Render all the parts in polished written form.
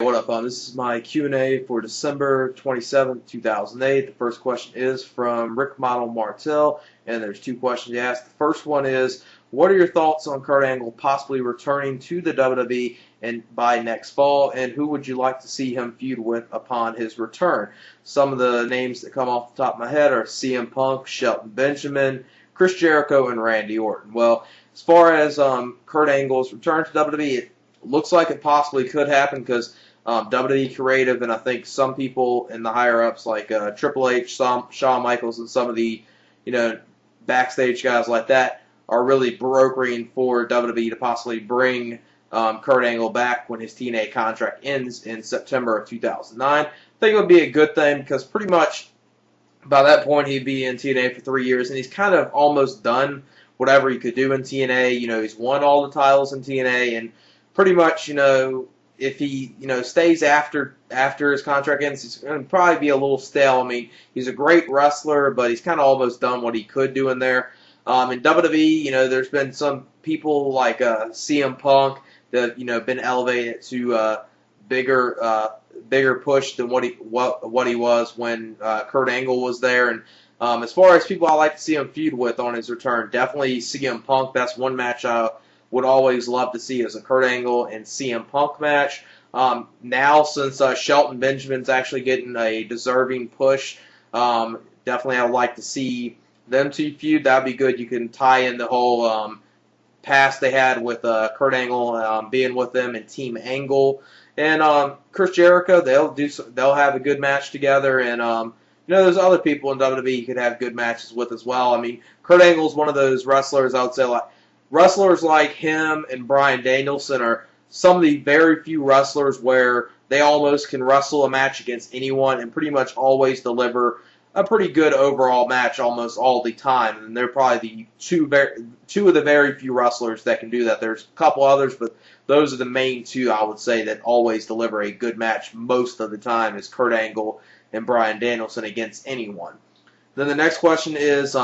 What up? This is my Q&A for December 27th, 2008. The first question is from RickModelMartel, and there's two questions asked. The first one is, what are your thoughts on Kurt Angle possibly returning to the WWE and by next fall, and who would you like to see him feud with upon his return? Some of the names that come off the top of my head are CM Punk, Shelton Benjamin, Chris Jericho, and Randy Orton. Well, as far as Kurt Angle's return to WWE, it looks like it possibly could happen because WWE Creative and I think some people in the higher ups like Triple H, Shawn Michaels, and some of the backstage guys like that are really brokering for WWE to possibly bring Kurt Angle back when his TNA contract ends in September of 2009. I think it would be a good thing because pretty much by that point he'd be in TNA for 3 years and he's kind of almost done whatever he could do in TNA. He's won all the titles in TNA and pretty much, if he, stays after his contract ends, he's going to probably be a little stale. I mean, he's a great wrestler, but he's kind of almost done what he could do in there. In WWE, there's been some people like CM Punk that been elevated to bigger push than what he was when Kurt Angle was there. And as far as people I like to see him feud with on his return, definitely CM Punk. That's one match I would always love to see as a Kurt Angle and CM Punk match. Now, since Shelton Benjamin's actually getting a deserving push, definitely I would like to see them two feud. That'd be good. You can tie in the whole past they had with Kurt Angle being with them in Team Angle, and Chris Jericho. They'll have a good match together, and there's other people in WWE you could have good matches with as well. I mean, Kurt Angle's one of those wrestlers. I would say wrestlers like him and Bryan Danielson are some of the very few wrestlers where they almost can wrestle a match against anyone and pretty much always deliver a pretty good overall match almost all the time. And they're probably the two of the very few wrestlers that can do that. There's a couple others, but those are the main two I would say that always deliver a good match most of the time is Kurt Angle and Bryan Danielson against anyone. Then the next question is,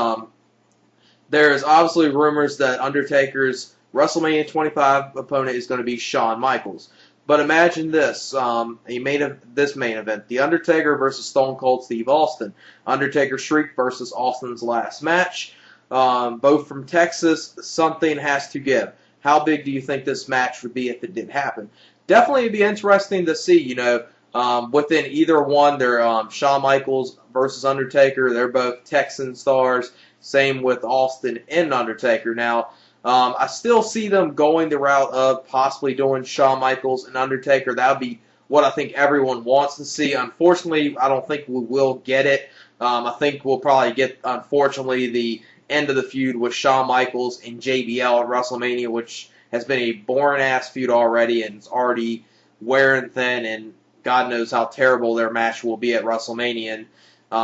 there's obviously rumors that Undertaker's WrestleMania 25 opponent is going to be Shawn Michaels. But imagine this, this main event, The Undertaker versus Stone Cold Steve Austin. Undertaker Shriek versus Austin's last match. Both from Texas, something has to give. How big do you think this match would be if it did happen? Definitely it'd be interesting to see, within either one. They're Shawn Michaels versus Undertaker. They're both Texan stars. Same with Austin and Undertaker. Now, I still see them going the route of possibly doing Shawn Michaels and Undertaker. That would be what I think everyone wants to see. Unfortunately, I don't think we will get it. I think we'll probably get, unfortunately, the end of the feud with Shawn Michaels and JBL at WrestleMania, which has been a boring-ass feud already, and it's already wearing thin, and God knows how terrible their match will be at WrestleMania. And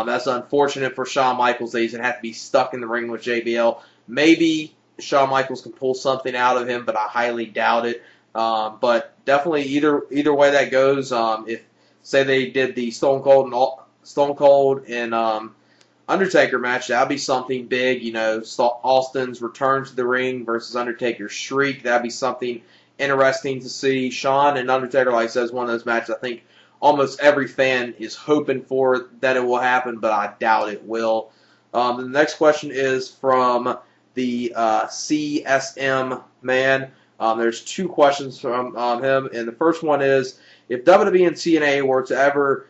that's unfortunate for Shawn Michaels that he's going to have to be stuck in the ring with JBL. Maybe Shawn Michaels can pull something out of him, but I highly doubt it. But definitely either way that goes, if say they did the Stone Cold and Undertaker match, that'd be something big. Austin's return to the ring versus Undertaker's Shriek. That'd be something interesting to see. Shawn and Undertaker, like I said, is one of those matches I think almost every fan is hoping for that it will happen, but I doubt it will. The next question is from the TheCSMman. There's two questions from him, and the first one is, if WWE and TNA were to ever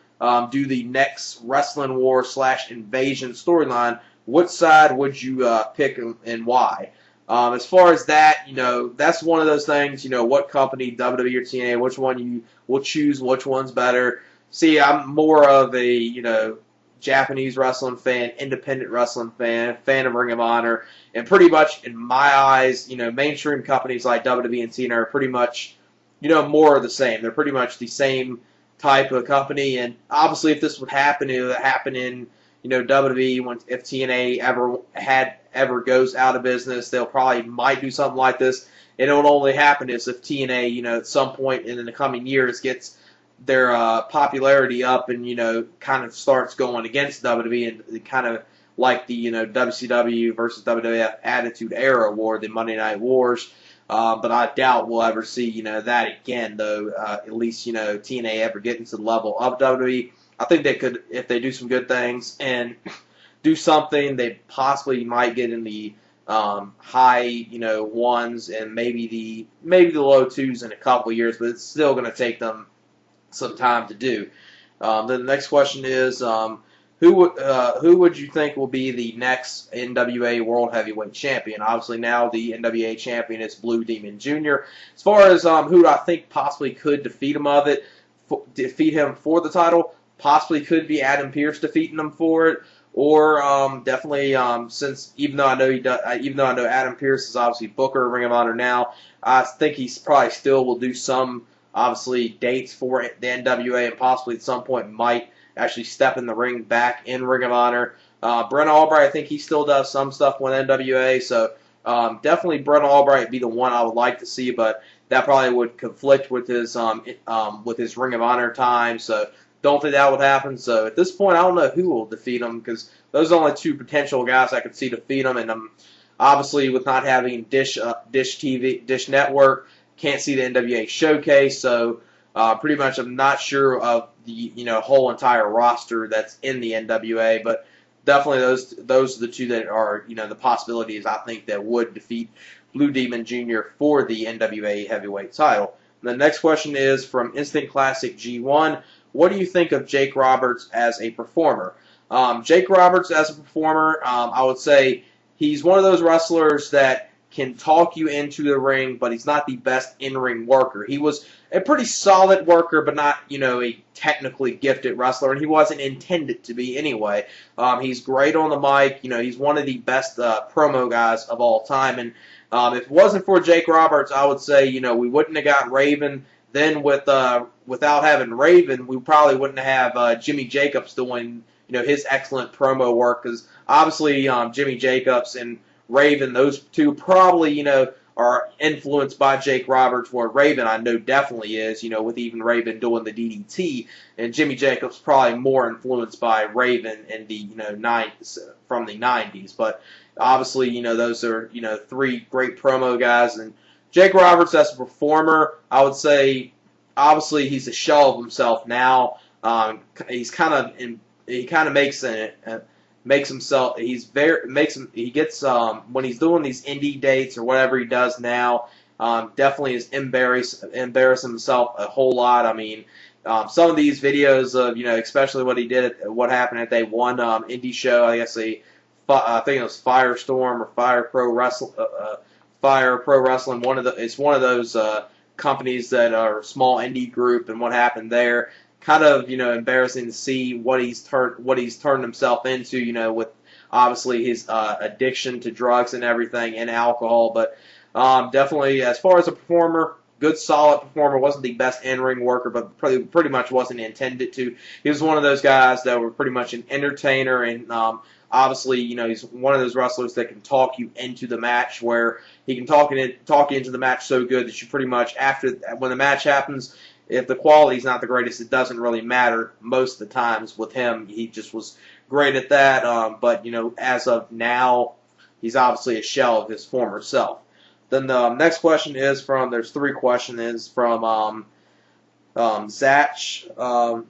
do the next Wrestling War / Invasion storyline, what side would you pick and why? As far as that, that's one of those things, what company, WWE or TNA, which one you will choose, which one's better. See, I'm more of a, Japanese wrestling fan, independent wrestling fan of Ring of Honor, and pretty much, in my eyes, mainstream companies like WWE and TNA are pretty much, more of the same. They're pretty much the same type of company, and obviously if this would happen, it would happen in, WWE, if TNA ever goes out of business, they'll probably might do something like this, and it will only happen if TNA, at some point in the coming years gets their popularity up and, kind of starts going against WWE and kind of like the, WCW versus WWF Attitude Era War, the Monday Night Wars. But I doubt we'll ever see, that again, though, at least, TNA ever getting to the level of WWE. I think they could, if they do some good things and do something, they possibly might get in the high, ones and maybe the low twos in a couple of years, but it's still going to take them some time to do. Then the next question is, who would you think will be the next NWA World Heavyweight Champion? Obviously now the NWA Champion is Blue Demon Jr. As far as who I think possibly could defeat him for the title, possibly could be Adam Pearce defeating him for it. Or definitely, since even though I know Adam Pearce is obviously Booker, Ring of Honor now, I think he probably still will do some obviously dates for the NWA, and possibly at some point might actually step in the ring back in Ring of Honor. Brent Albright, I think he still does some stuff with NWA, so definitely Brent Albright would be the one I would like to see, but that probably would conflict with his Ring of Honor time, so. Don't think that would happen. So at this point, I don't know who will defeat him, because those are only two potential guys I could see defeat him. And obviously, with not having Dish TV, Dish Network, can't see the NWA Showcase. So pretty much, I'm not sure of the whole entire roster that's in the NWA. But definitely, those are the two that are the possibilities I think that would defeat Blue Demon Jr. for the NWA Heavyweight title. And the next question is from Instant Classic G1. What do you think of Jake Roberts as a performer? Jake Roberts as a performer, I would say he's one of those wrestlers that can talk you into the ring, but he's not the best in-ring worker. He was a pretty solid worker, but not, a technically gifted wrestler, and he wasn't intended to be anyway. He's great on the mic. He's one of the best promo guys of all time, and if it wasn't for Jake Roberts, I would say, we wouldn't have got Raven. Then without having Raven, we probably wouldn't have Jimmy Jacobs doing his excellent promo work, because obviously Jimmy Jacobs and Raven, those two probably are influenced by Jake Roberts, where Raven I know definitely is, with even Raven doing the DDT, and Jimmy Jacobs probably more influenced by Raven in the from the 90s. But obviously those are three great promo guys. And Jake Roberts as a performer, I would say, obviously he's a shell of himself now. He kind of makes himself. He gets when he's doing these indie dates or whatever he does now. Definitely is embarrassing himself a whole lot. I mean, some of these videos of especially what happened at they one indie show. I guess I think it was Firestorm or Fire Pro Wrestling. Fire Pro Wrestling, it's one of those companies that are a small indie group, and what happened there, kind of embarrassing to see what he's turned himself into, with obviously his addiction to drugs and everything and alcohol. But definitely, as far as a performer, good solid performer. Wasn't the best in-ring worker, but pretty much wasn't intended to. He was one of those guys that were pretty much an entertainer, and obviously, he's one of those wrestlers that can talk you into the match, where he can talk you into the match so good that you pretty much, when the match happens, if the quality's not the greatest, it doesn't really matter most of the times with him. He just was great at that. But, as of now, he's obviously a shell of his former self. Then the next question is there's three questions, from Zach Bell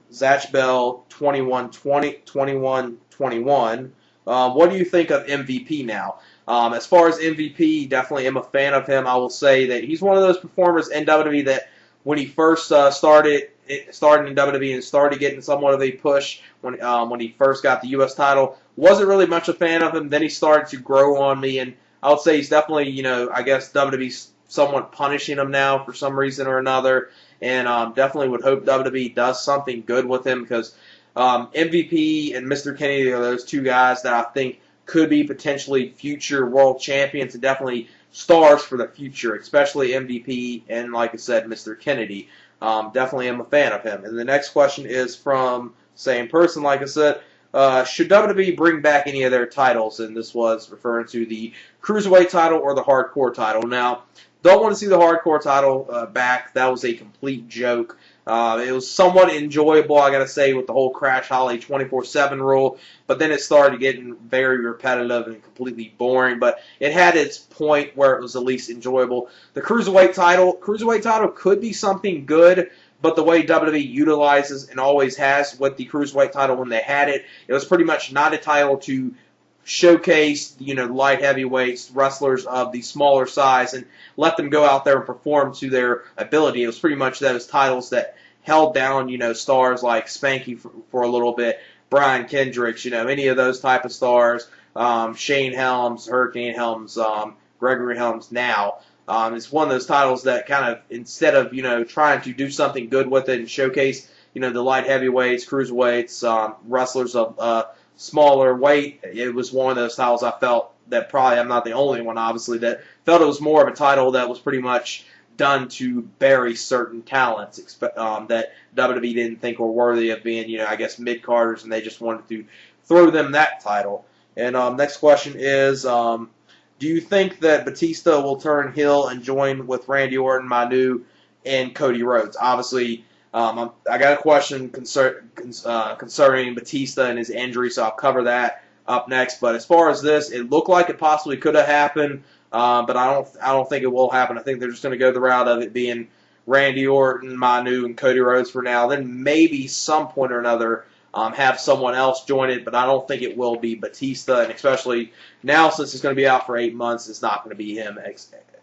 2121. What do you think of MVP now? As far as MVP, definitely am a fan of him. I will say that he's one of those performers in WWE that when he first started in WWE and started getting somewhat of a push when he first got the U.S. title, wasn't really much a fan of him. Then he started to grow on me, and I would say he's definitely, I guess WWE's somewhat punishing him now for some reason or another, and definitely would hope WWE does something good with him, because MVP and Mr. Kennedy are those two guys that I think could be potentially future world champions and definitely stars for the future, especially MVP and, like I said, Mr. Kennedy. Definitely am a fan of him. And the next question is from same person, like I said. Should WWE bring back any of their titles? And this was referring to the Cruiserweight title or the Hardcore title. Now, don't want to see the Hardcore title back. That was a complete joke. It was somewhat enjoyable, I gotta say, with the whole Crash Holly 24/7 rule, but then it started getting very repetitive and completely boring, but it had its point where it was at least enjoyable. The Cruiserweight title could be something good, but the way WWE utilizes and always has with the Cruiserweight title when they had it, it was pretty much not a title to showcase, light heavyweights, wrestlers of the smaller size, and let them go out there and perform to their ability. It was pretty much those titles that held down, stars like Spanky for a little bit, Brian Kendricks, any of those type of stars, Shane Helms, Hurricane Helms, Gregory Helms now. It's one of those titles that kind of, instead of, trying to do something good with it and showcase, the light heavyweights, cruiserweights, wrestlers of smaller weight, it was one of those titles I felt that probably, I'm not the only one, obviously, that felt it was more of a title that was pretty much done to bury certain talents that WWE didn't think were worthy of being, I guess, mid-carders, and they just wanted to throw them that title. And next question is, do you think that Batista will turn heel and join with Randy Orton, Manu, and Cody Rhodes? Obviously, I got a question concerning Batista and his injury, so I'll cover that up next. But as far as this, it looked like it possibly could have happened, but I don't think it will happen. I think they're just going to go the route of it being Randy Orton, Manu, and Cody Rhodes for now. Then maybe some point or another have someone else join it, but I don't think it will be Batista. And especially now, since it's going to be out for 8 months, it's not going to be him.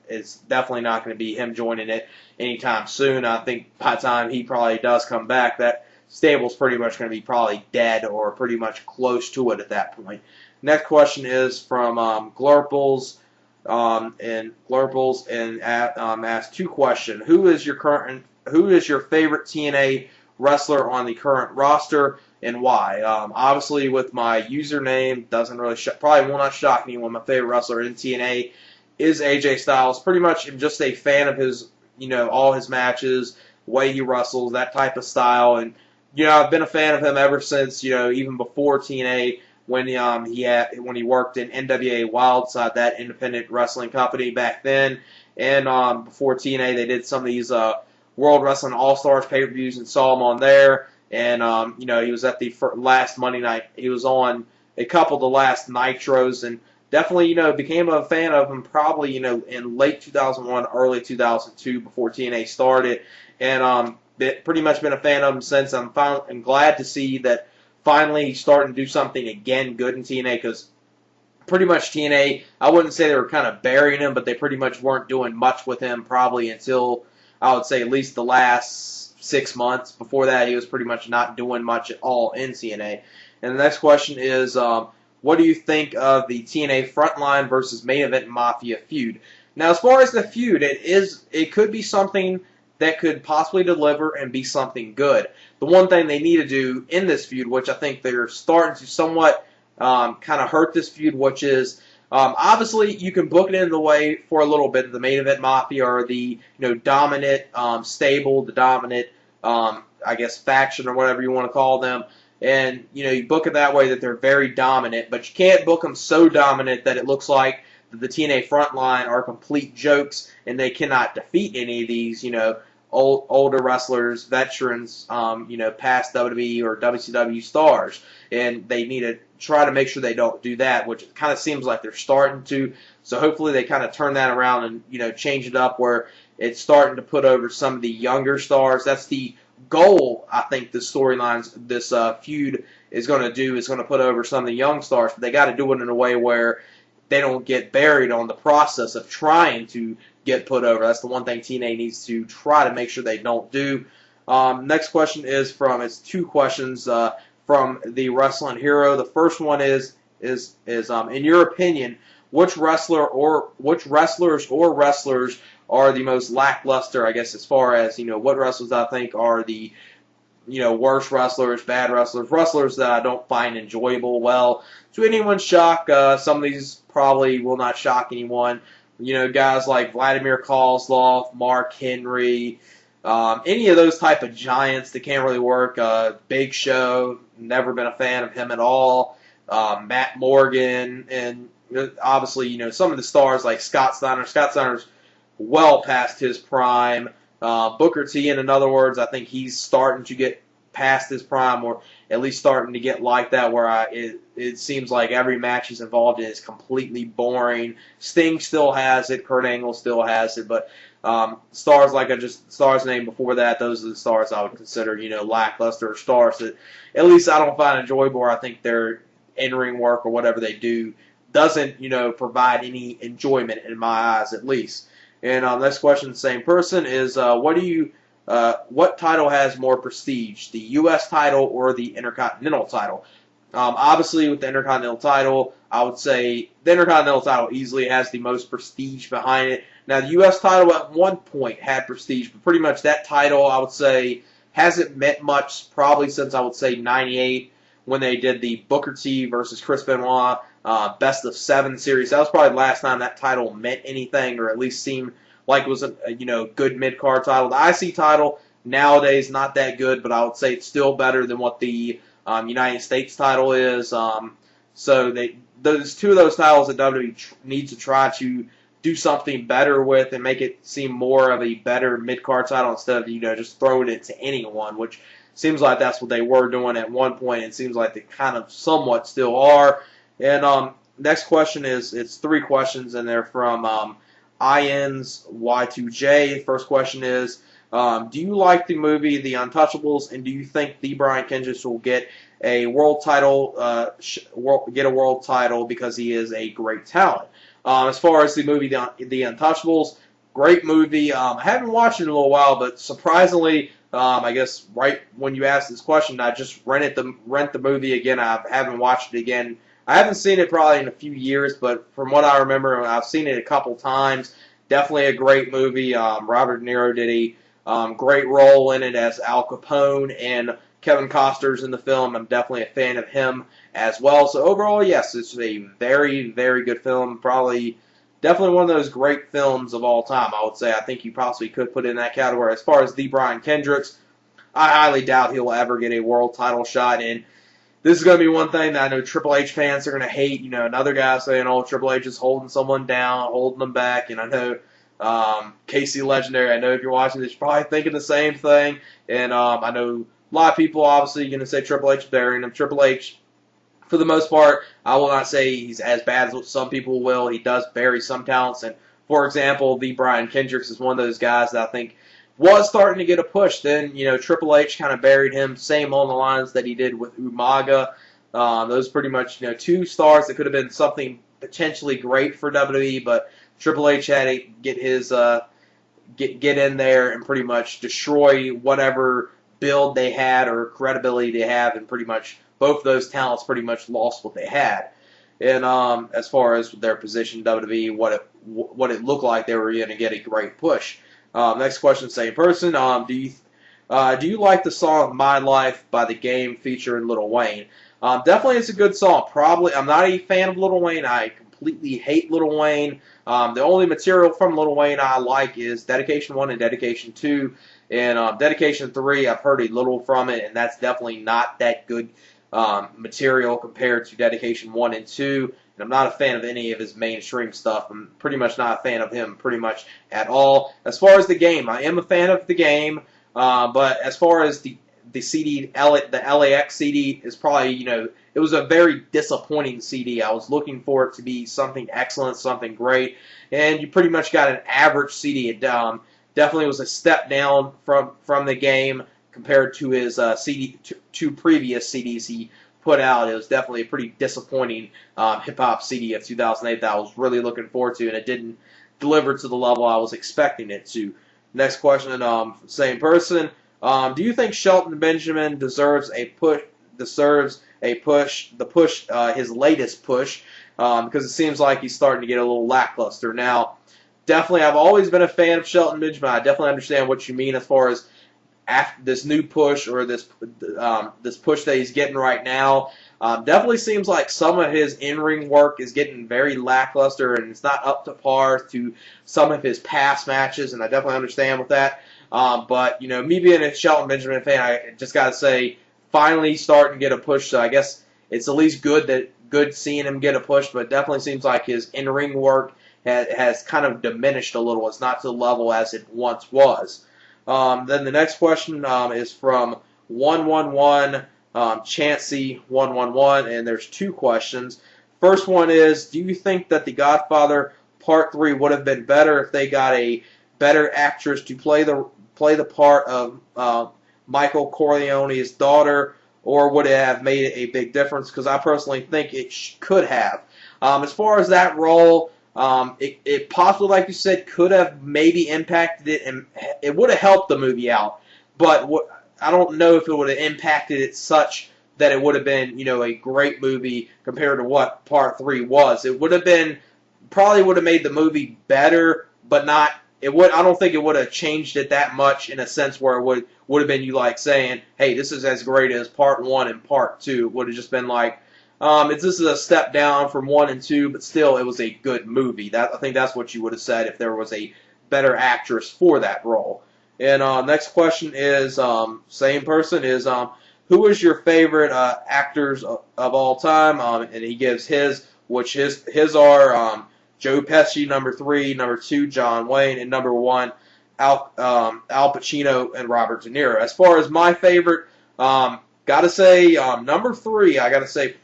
It's definitely not going to be him joining it anytime soon. I think by the time he probably does come back, that stable's pretty much going to be probably dead or pretty much close to it at that point. Next question is from Glurples, and asked two questions. Who is your favorite TNA wrestler on the current roster, and why? Obviously, with my username, doesn't really probably will not shock anyone. My favorite wrestler in TNA is AJ Styles. Pretty much, I'm just a fan of his, all his matches, way he wrestles, that type of style, and I've been a fan of him ever since, even before TNA, when he worked in NWA Wildside, that independent wrestling company back then, and before TNA, they did some of these World Wrestling All Stars pay-per-views and saw him on there, and he was at the last Monday night. He was on a couple of the last Nitros, and definitely, became a fan of him probably, in late 2001, early 2002, before TNA started, and pretty much been a fan of him since. I'm glad to see that finally he's starting to do something again good in TNA, because pretty much TNA, I wouldn't say they were kind of burying him, but they pretty much weren't doing much with him probably until, I would say, at least the last 6 months. Before that, he was pretty much not doing much at all in TNA. And the next question is, what do you think of the TNA Frontline versus Main Event Mafia feud? Now, as far as the feud, it could be something that could possibly deliver and be something good. The one thing they need to do in this feud, which I think they're starting to somewhat kind of hurt this feud, which is obviously you can book it in the way for a little bit. The Main Event Mafia are the dominant stable, the dominant I guess faction or whatever you want to call them. And you book it that way that they're very dominant, but you can't book them so dominant that it looks like the TNA Frontline are complete jokes and they cannot defeat any of these, older wrestlers, veterans, past WWE or WCW stars. And they need to try to make sure they don't do that, which it kind of seems like they're starting to. So hopefully they kind of turn that around and, change it up where it's starting to put over some of the younger stars. That's the goal, I think, this feud is going to do, is going to put over some of the young stars, but they got to do it in a way where they don't get buried on the process of trying to get put over. That's the one thing TNA needs to try to make sure they don't do. Next question is it's two questions from the Wrestling Hero. The first one is in your opinion, which wrestlers or wrestlers are the most lackluster, I guess, as far as, what wrestlers I think are the, worst wrestlers, bad wrestlers that I don't find enjoyable. Well, to anyone's shock, some of these probably will not shock anyone. Guys like Vladimir Kozlov, Mark Henry, any of those type of giants that can't really work. Big Show, never been a fan of him at all. Matt Morgan, and obviously, some of the stars like Scott Steiner. Scott Steiner's well past his prime. Booker T, in other words, I think he's starting to get past his prime, or at least starting to get like that, where it seems like every match he's involved in is completely boring. Sting still has it, Kurt Angle still has it, but stars like stars named before that, those are the stars I would consider, lackluster stars that at least I don't find enjoyable, or I think their in-ring work or whatever they do doesn't, provide any enjoyment in my eyes, at least. And next question, the same person, is what title has more prestige, the U.S. title or the Intercontinental title? Obviously, with the Intercontinental title, I would say the Intercontinental title easily has the most prestige behind it. Now, the U.S. title at one point had prestige, but pretty much that title, I would say, hasn't meant much probably since, I would say, 98, when they did the Booker T versus Chris Benoit Best of 7 series. That was probably the last time that title meant anything, or at least seemed like it was a good mid-card title. The IC title nowadays not that good, but I would say it's still better than what the United States title is. So those two of those titles that WWE needs to try to do something better with and make it seem more of a better mid-card title instead of just throwing it to anyone, which seems like that's what they were doing at one point. It seems like they kind of somewhat still are. And next question it's 3 questions, and they're from IN's Y2J. First question is, do you like the movie The Untouchables, and do you think the Brian Kendrick will get a world title? World title because he is a great talent. As far as the movie The Untouchables, great movie. I haven't watched it in a little while, but surprisingly, I guess right when you asked this question, I just rent the movie again. I haven't watched it again. I haven't seen it probably in a few years, but from what I remember, I've seen it a couple times. Definitely a great movie. Robert De Niro did a great role in it as Al Capone, and Kevin Costner's in the film. I'm definitely a fan of him as well. So overall, yes, it's a very, very good film. Definitely one of those great films of all time, I would say. I think you possibly could put it in that category. As far as the Brian Kendricks, I highly doubt he'll ever get a world title shot. And this is going to be one thing that I know Triple H fans are going to hate. Another guy saying, oh, Triple H is holding someone down, holding them back. And I know Casey Legendary, I know if you're watching this, you're probably thinking the same thing. And I know a lot of people obviously going to say Triple H is burying him. Triple H, for the most part, I will not say he's as bad as some people will. He does bury some talents. And, for example, the Brian Kendricks is one of those guys that I think was starting to get a push. Then, Triple H kind of buried him, same on the lines that he did with Umaga. Those pretty much, 2 stars that could have been something potentially great for WWE, but Triple H had to get his get in there and pretty much destroy whatever build they had or credibility they have, and pretty much both of those talents pretty much lost what they had. And as far as their position in WWE, what it looked like they were going to get a great push. Next question, same person. Do you like the song "My Life" by The Game featuring Lil Wayne? Definitely, it's a good song. Probably, I'm not a fan of Lil Wayne. I completely hate Lil Wayne. The only material from Lil Wayne I like is Dedication 1 and Dedication 2. And Dedication 3, I've heard a little from it, and that's definitely not that good material compared to Dedication 1 and 2. And I'm not a fan of any of his mainstream stuff. I'm pretty much not a fan of him pretty much at all. As far as The Game, I am a fan of The Game, but as far as the CD, the LAX CD is probably, it was a very disappointing CD. I was looking for it to be something excellent, something great, and you pretty much got an average CD. It definitely was a step down from The Game compared to his two previous CDs he put out. It was definitely a pretty disappointing hip-hop CD of 2008 that I was really looking forward to, and it didn't deliver to the level I was expecting it to. Next question, same person. Do you think Shelton Benjamin deserves a push? His latest push, because it seems like he's starting to get a little lackluster now. Definitely, I've always been a fan of Shelton Benjamin. I definitely understand what you mean as far as after this new push or this push that he's getting right now. Definitely seems like some of his in-ring work is getting very lackluster, and it's not up to par to some of his past matches, and I definitely understand with that. But, me being a Shelton Benjamin fan, I just got to say, finally starting to get a push, so I guess it's at least good seeing him get a push, but it definitely seems like his in-ring work has kind of diminished a little. It's not to the level as it once was. Then the next question is from 111 Chancey 111, and there's two questions. First one is, do you think that The Godfather Part 3 would have been better if they got a better actress to play the part of Michael Corleone's daughter, or would it have made a big difference? Because I personally think it could have. As far as that role, it possibly, like you said, could have maybe impacted it, and it would have helped the movie out. But I don't know if it would have impacted it such that it would have been, a great movie compared to what Part 3 was. It would have been, probably would have made the movie better, but not. I don't think it would have changed it that much in a sense where it would have been you like saying, hey, this is as great as Part 1 and Part 2. It would have just been like, this is a step down from 1 and 2, but still it was a good movie. I think that's what you would have said if there was a better actress for that role. And next question is, same person, is who is your favorite actors of all time? And he gives his, which his are Joe Pesci, number 3, number 2, John Wayne, and number 1, Al Pacino and Robert De Niro. As far as my favorite, gotta say number 3. I gotta say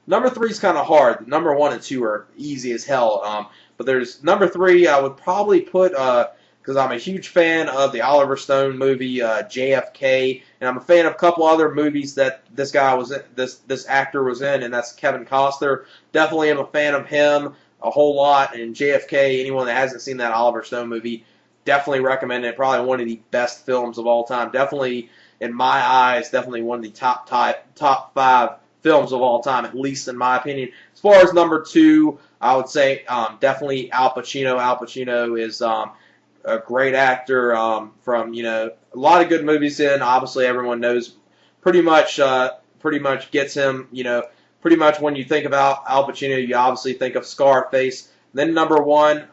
number 3 is kind of hard. Number 1 and 2 are easy as hell. But there's number 3. I would probably put because I'm a huge fan of the Oliver Stone movie JFK, and I'm a fan of a couple other movies that this guy was in, this actor was in, and that's Kevin Costner. Definitely am a fan of him a whole lot. And JFK, anyone that hasn't seen that Oliver Stone movie, definitely recommend it. Probably one of the best films of all time. Definitely, in my eyes, definitely one of the top 5 films of all time, at least in my opinion. As far as number 2, I would say definitely Al Pacino. Al Pacino is a great actor from a lot of good movies in. Obviously, everyone knows pretty much gets him. Pretty much when you think about Al Pacino, you obviously think of Scarface. Then number 1,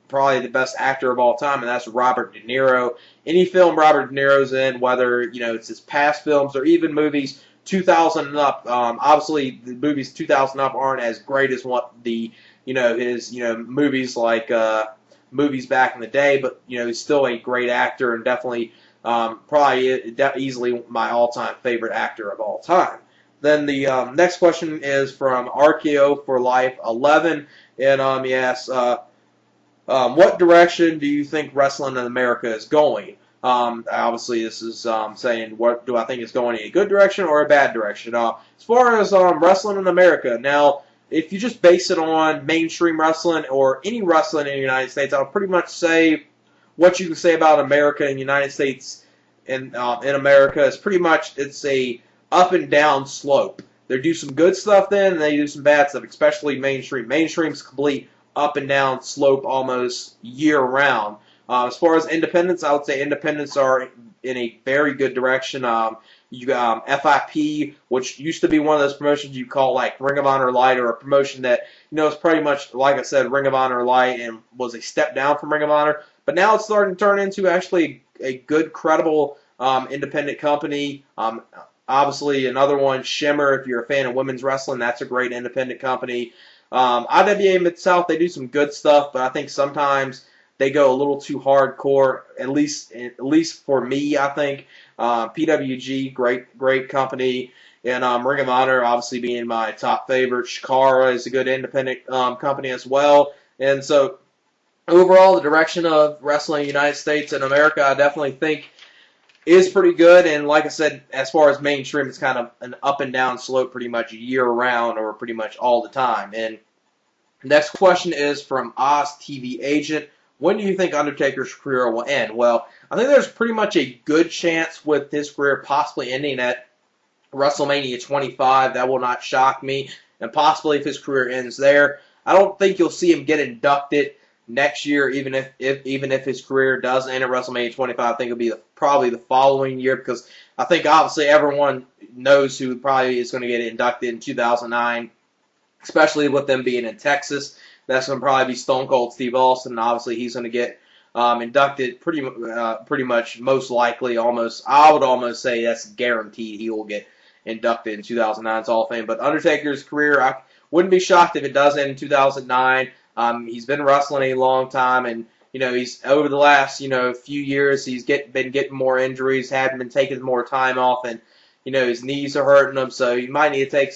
probably the best actor of all time, and that's Robert De Niro. Any film Robert De Niro's in, whether it's his past films or even movies 2000 and up. Obviously, the movies 2000 up aren't as great as what the his movies like movies back in the day, but he's still a great actor and definitely probably easily my all-time favorite actor of all time. Then the next question is from RKO for Life 11, and he asks, what direction do you think wrestling in America is going? Obviously, this is saying, what do I think is going in a good direction or a bad direction? As far as wrestling in America, now, if you just base it on mainstream wrestling or any wrestling in the United States, I'll pretty much say what you can say about America and the United States in America is pretty much it's a up and down slope. They do some good stuff then, and they do some bad stuff, especially mainstream. Mainstream's complete up and down slope almost year round. As far as independents, I would say independents are in a very good direction. You got FIP, which used to be one of those promotions you call like Ring of Honor Light, or a promotion that is pretty much, like I said, Ring of Honor Light, and was a step down from Ring of Honor. But now it's starting to turn into actually a good, credible independent company. Obviously, another one, Shimmer. If you're a fan of women's wrestling, that's a great independent company. IWA Mid-South, they do some good stuff, but I think sometimes they go a little too hardcore, at least for me, I think. PWG, great company. And Ring of Honor, obviously being my top favorite. Shikara is a good independent company as well. And so, overall, the direction of wrestling in the United States and America, I definitely think is pretty good. And like I said, as far as mainstream, it's kind of an up and down slope pretty much year-round or pretty much all the time. And next question is from Oz TV Agent. When do you think Undertaker's career will end? Well, I think there's pretty much a good chance with his career possibly ending at WrestleMania 25. That will not shock me. And possibly if his career ends there. I don't think you'll see him get inducted next year, even if his career does end at WrestleMania 25. I think it'll be probably the following year, because I think obviously everyone knows who probably is going to get inducted in 2009, especially with them being in Texas. That's going to probably be Stone Cold Steve Austin, and obviously he's going to get inducted pretty much, most likely, I would almost say that's guaranteed he will get inducted in 2009's Hall of Fame. But Undertaker's career, I wouldn't be shocked if it does end in 2009. He's been wrestling a long time, and he's over the last, few years, he's been getting more injuries, hadn't been taking more time off, and, his knees are hurting him, so he might need to take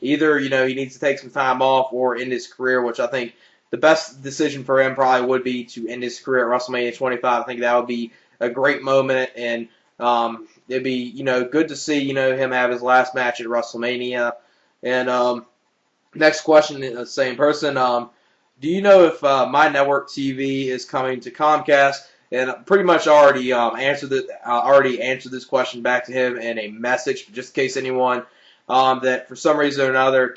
either, he needs to take some time off or end his career, which I think the best decision for him probably would be to end his career at WrestleMania 25. I think that would be a great moment, and it'd be, good to see, him have his last match at WrestleMania. And next question, same person. Do you know if My Network TV is coming to Comcast? And pretty much already answered this question back to him in a message, but just in case anyone that for some reason or another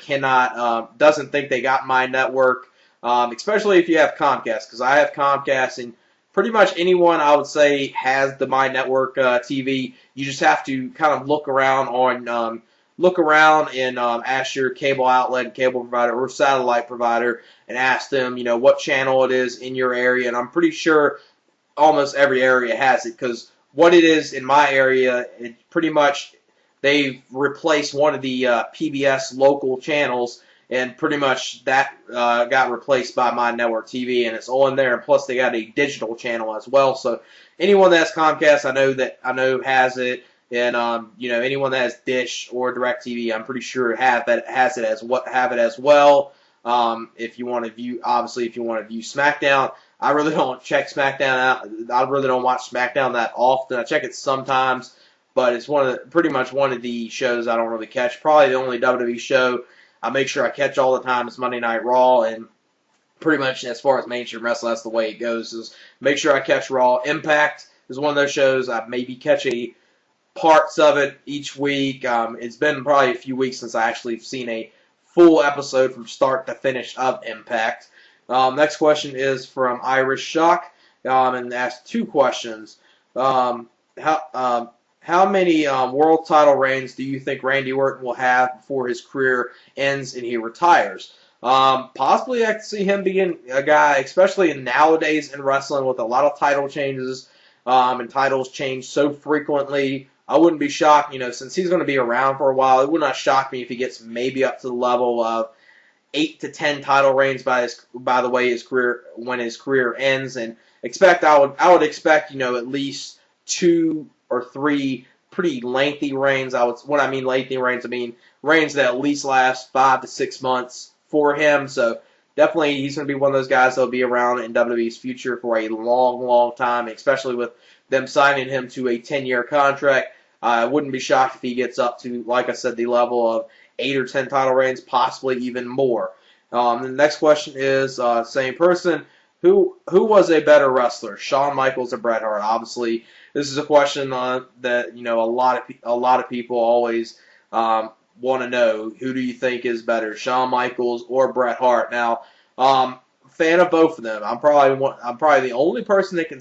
doesn't think they got My Network, especially if you have Comcast, because I have Comcast, and pretty much anyone I would say has the My Network TV. You just have to kind of look around and ask your cable outlet, cable provider, or satellite provider, and ask them, what channel it is in your area. And I'm pretty sure almost every area has it, because what it is in my area, it pretty much they've replaced one of the PBS local channels, and pretty much that got replaced by My Network TV, and it's all in there. And plus, they got a digital channel as well. So anyone that has Comcast, I know has it, and anyone that has Dish or DirecTV, I'm pretty sure have it as well. If you want to view, obviously, if you want to view SmackDown, I really don't check SmackDown out. I really don't watch SmackDown that often. I check it sometimes, but it's pretty much one of the shows I don't really catch. Probably the only WWE show I make sure I catch all the time is Monday Night Raw, and pretty much as far as mainstream wrestling, that's the way it goes. Is make sure I catch Raw. Impact is one of those shows I maybe catch parts of it each week. It's been probably a few weeks since I actually have seen a full episode from start to finish of Impact. Next question is from Irish Shock, and asks two questions. How many world title reigns do you think Randy Orton will have before his career ends and he retires? Possibly I could see him being a guy, especially nowadays in wrestling with a lot of title changes, and titles change so frequently. I wouldn't be shocked, since he's going to be around for a while, it would not shock me if he gets maybe up to the level of 8 to 10 title reigns by the way when his career ends, and I would expect, at least 2 or 3 pretty lengthy reigns. When I mean lengthy reigns, I mean reigns that at least last 5 to 6 months for him. So definitely he's going to be one of those guys that will be around in WWE's future for a long, long time, especially with them signing him to a 10-year contract. I wouldn't be shocked if he gets up to, like I said, the level of 8 or 10 title reigns, possibly even more. The next question is, same person, who was a better wrestler, Shawn Michaels or Bret Hart? Obviously, this is a question that a lot of people always want to know. Who do you think is better, Shawn Michaels or Bret Hart? Now, fan of both of them. I'm probably the only person that can.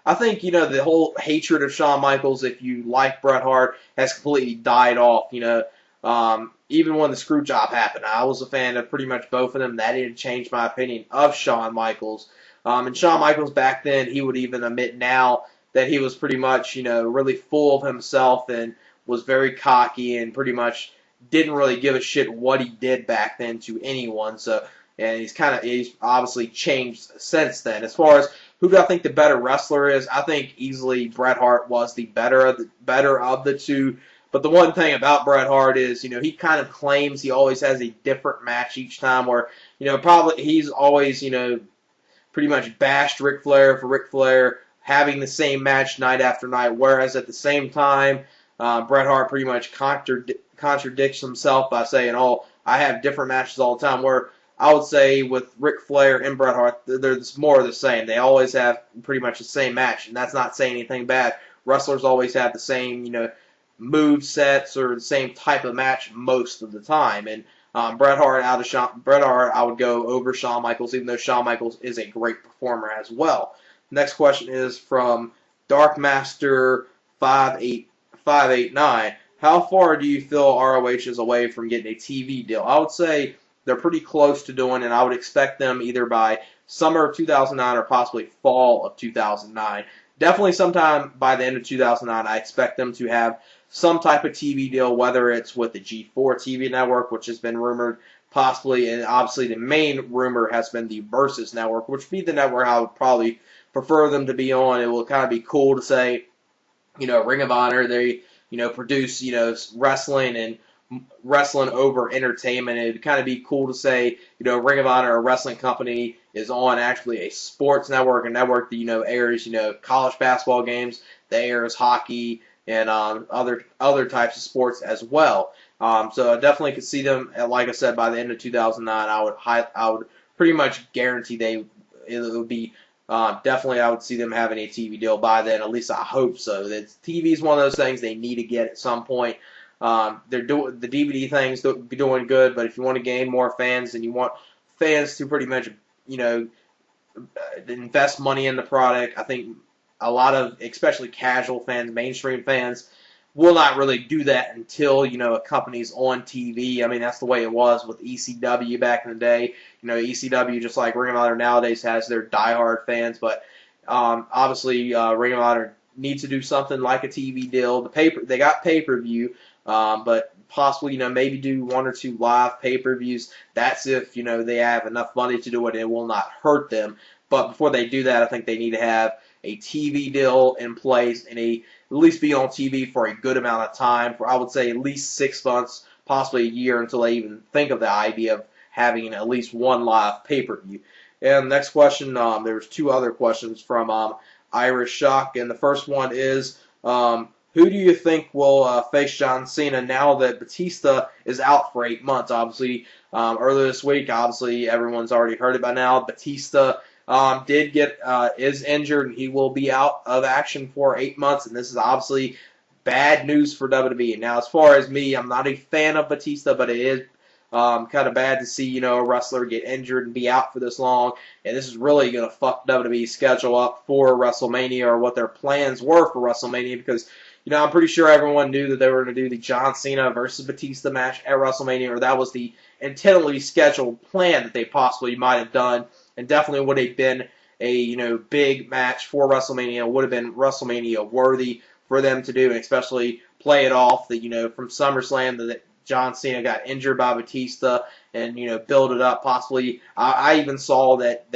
I think, the whole hatred of Shawn Michaels, if you like Bret Hart, has completely died off, even when the screw job happened. I was a fan of pretty much both of them. That didn't change my opinion of Shawn Michaels. And Shawn Michaels back then, he would even admit now that he was pretty much, really full of himself and was very cocky and pretty much didn't really give a shit what he did back then to anyone. So, and he's obviously changed since then. As far as who do I think the better wrestler is, I think easily Bret Hart was the better of the two. But the one thing about Bret Hart is, he kind of claims he always has a different match each time, where, probably he's always, pretty much bashed Ric Flair for Ric Flair having the same match night after night, whereas at the same time, Bret Hart pretty much contradicts himself by saying, oh, I have different matches all the time, where I would say with Ric Flair and Bret Hart, they're more of the same. They always have pretty much the same match, and that's not saying anything bad. Wrestlers always have the same, move sets or the same type of match most of the time. And Bret Hart, I would go over Shawn Michaels, even though Shawn Michaels is a great performer as well. Next question is from Darkmaster 589. How far do you feel ROH is away from getting a TV deal? I would say they're pretty close to doing, and I would expect them either by summer of 2009 or possibly fall of 2009. Definitely sometime by the end of 2009, I expect them to have some type of TV deal, whether it's with the G4 TV network, which has been rumored, possibly, and obviously the main rumor has been the Versus Network, which would be the network I would probably prefer them to be on. It will kind of be cool to say, Ring of Honor, they, produce, wrestling and wrestling over entertainment. It'd kind of be cool to say, Ring of Honor, a wrestling company, is on actually a sports network, a network that, airs, college basketball games, that airs hockey and other types of sports as well. So I definitely could see them, like I said, by the end of 2009, I would pretty much guarantee it would be definitely, I would see them having a TV deal by then. At least I hope so. TV is one of those things they need to get at some point. They're doing the DVD things be doing good, but if you want to gain more fans and you want fans to pretty much, invest money in the product, I think a lot of, especially casual fans, mainstream fans, will not really do that until, a company's on TV. I mean, that's the way it was with ECW back in the day. ECW, just like Ring of Honor nowadays, has their diehard fans, but obviously Ring of Honor needs to do something like a TV deal. They got pay-per-view, but possibly, maybe do 1 or 2 live pay-per-views. That's if, they have enough money to do it and it will not hurt them. But before they do that, I think they need to have a TV deal in place and at least be on TV for a good amount of time, for I would say at least 6 months, possibly a year, until they even think of the idea of having at least one live pay-per-view. And next question, there's 2 other questions from Irish Shock, and the first one is, who do you think will face John Cena now that Batista is out for 8 months? Obviously, earlier this week, obviously everyone's already heard it by now, Batista is injured, and he will be out of action for 8 months, and this is obviously bad news for WWE. Now, as far as me, I'm not a fan of Batista, but it is kind of bad to see, a wrestler get injured and be out for this long, and this is really going to fuck WWE's schedule up for WrestleMania, or what their plans were for WrestleMania, because, I'm pretty sure everyone knew that they were going to do the John Cena versus Batista match at WrestleMania, or that was the intently scheduled plan that they possibly might have done, and definitely would have been a, big match for WrestleMania, would have been WrestleMania worthy for them to do, and especially play it off that, from SummerSlam that John Cena got injured by Batista, and, build it up possibly. I even saw that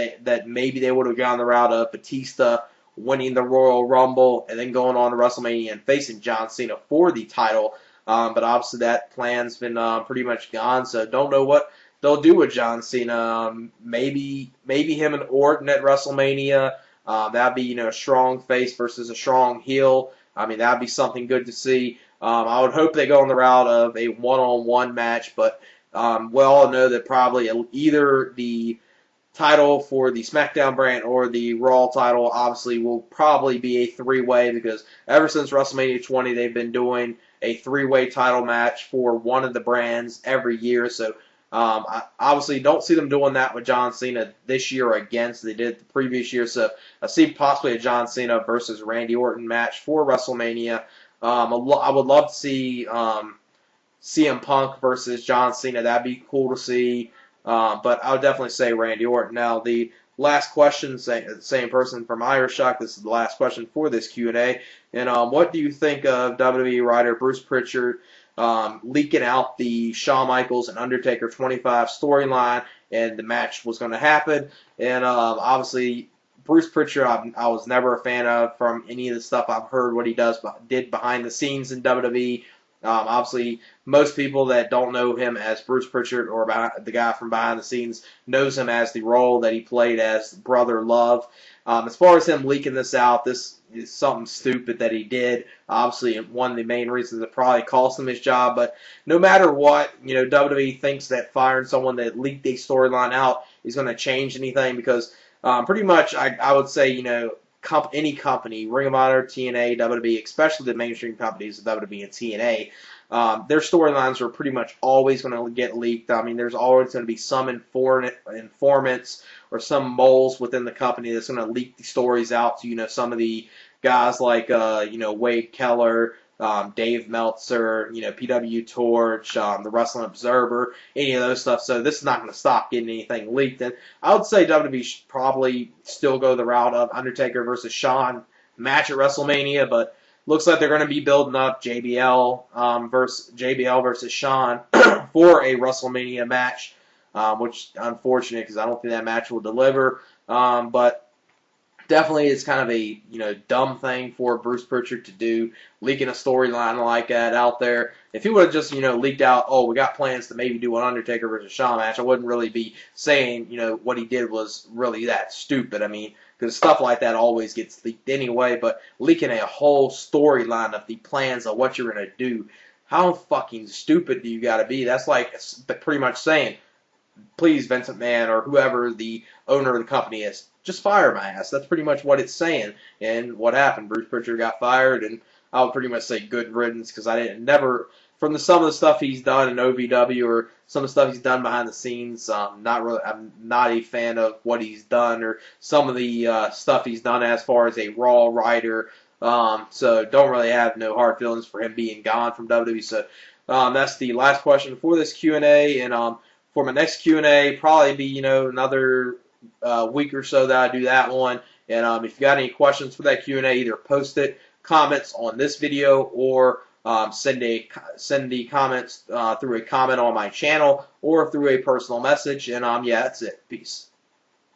maybe they would have gone the route of Batista winning the Royal Rumble and then going on to WrestleMania and facing John Cena for the title. But obviously that plan's been pretty much gone, so don't know what they'll do with John Cena. Maybe him and Orton at WrestleMania. That'd be, a strong face versus a strong heel. I mean, that'd be something good to see. I would hope they go on the route of a one-on-one match, but we all know that probably either the title for the SmackDown brand or the Raw title obviously will probably be a 3-way, because ever since WrestleMania 20 they've been doing a 3-way title match for one of the brands every year. So I obviously don't see them doing that with John Cena this year again, so they did the previous year. So I see possibly a John Cena versus Randy Orton match for WrestleMania. I would love to see CM Punk versus John Cena. That'd be cool to see. But I would definitely say Randy Orton. Now, the last question, same person from Irish Shock. This is the last question for this Q&A. And what do you think of WWE writer Bruce Prichard leaking out the Shawn Michaels and Undertaker 25 storyline, and the match was going to happen? And obviously, Bruce Prichard, I was never a fan of from any of the stuff I've heard what he did behind the scenes in WWE. Obviously, most people that don't know him as Bruce Prichard, or the guy from behind the scenes, knows him as the role that he played as Brother Love. As far as him leaking this out, this is something stupid that he did. Obviously, one of the main reasons it probably cost him his job. But no matter what, WWE thinks that firing someone that leaked a storyline out is going to change anything, because pretty much I would say, any company, Ring of Honor, TNA, WWE, especially the mainstream companies of WWE and TNA, their storylines are pretty much always going to get leaked. I mean, there's always going to be some informants or some moles within the company that's going to leak the stories out to, some of the guys like, Wade Keller, Dave Meltzer, PW Torch, the Wrestling Observer, any of those stuff. So this is not going to stop getting anything leaked. And I would say WWE should probably still go the route of Undertaker versus Shawn match at WrestleMania, but looks like they're going to be building up JBL versus Shawn for a WrestleMania match. which unfortunate because I don't think that match will deliver. But definitely, it's kind of a dumb thing for Bruce Prichard to do, leaking a storyline like that out there. If he would have just leaked out, oh, we got plans to maybe do an Undertaker versus Shawn match, I wouldn't really be saying what he did was really that stupid. I mean, because stuff like that always gets leaked anyway. But leaking a whole storyline of the plans of what you're gonna do, how fucking stupid do you got to be? That's like pretty much saying, please, Vince McMahon or whoever the owner of the company is, just fire my ass. That's pretty much what it's saying. And what happened? Bruce Prichard got fired, and I would pretty much say good riddance because from some of the stuff he's done in OVW or some of the stuff he's done behind the scenes, I'm not a fan of what he's done or some of the stuff he's done as far as a Raw writer. So don't really have no hard feelings for him being gone from WWE. So that's the last question for this Q&A, and for my next Q&A, probably be another week or so that I do that one. And if you got any questions for that Q&A, either post it, comments on this video, or send the comments through a comment on my channel or through a personal message. And yeah, that's it. Peace.